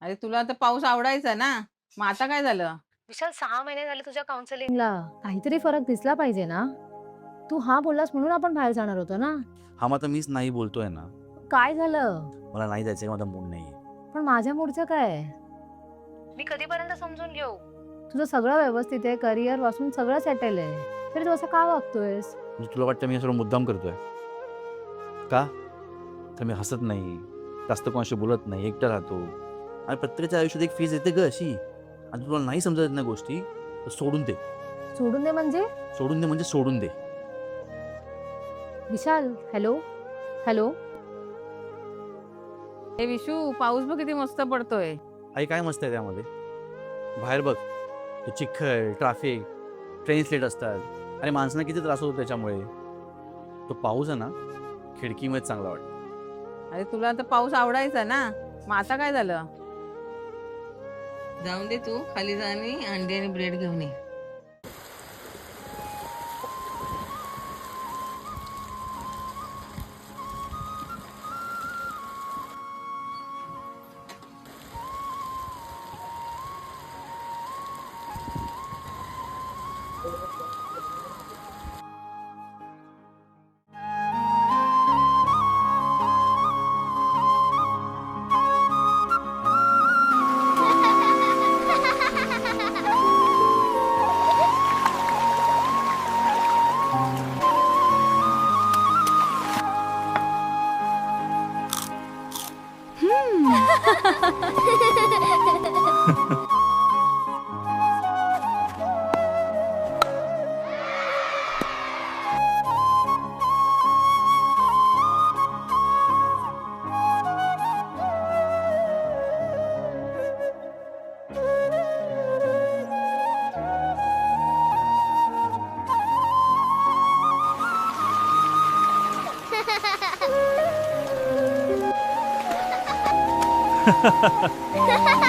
अरे तुला तर पाऊस आवडायचा ना, मग आता काय झालं? विशाल 6 महिने झाले तुझ्या काउन्सिलिंगला. काहीतरी फरक दिसला पाहिजे ना. तू हा बोललास म्हणून आपण बाहेर जाणार होतो ना. हा मग आता मीच नाही बोलतोय ना. काय झालं? मला नाही जायचंय, माझा मूड नाहीये. पण माझ्या मूडचं काय? मी कधीपर्यंत समजून घेऊ? तुझं सगळं व्यवस्थित आहे, करिअर पासून सगळं सेटल आहे, तरी तू असं का वागतोयस? म्हणजे तुला वाटतं मी हे सगळं मुद्दाम करतोय का? तर मी हसत नाही, जास्त कोणाशी बोलत नाही, एकटा राहतो आणि प्रत्येकाच्या आयुष्यात एक फेज येते ग अशी. आणि तुला नाही समजत ना गोष्टी, तर सोडून दे. सोडून दे म्हणजे? सोडून दे म्हणजे सोडून दे. विशाल, हॅलो हॅलो. हे विशू, पाऊस बघ किती मस्त पडतोय. आई काय मस्त आहे त्यामध्ये. बाहेर बघ, ते चिखल, ट्रॅफिक, ट्रेन्स लेट असतात आणि माणसांना किती त्रास होतो त्याच्यामुळे. तो पाऊस आहे ना, खिडकीमध्ये चांगला वाटतो. अरे तुला तर पाऊस आवडायचा ना, मग आता काय झालं? जाऊन दे, तू खाली जा आणि अंडे आणि ब्रेड घेऊन ये. Ha ha ha.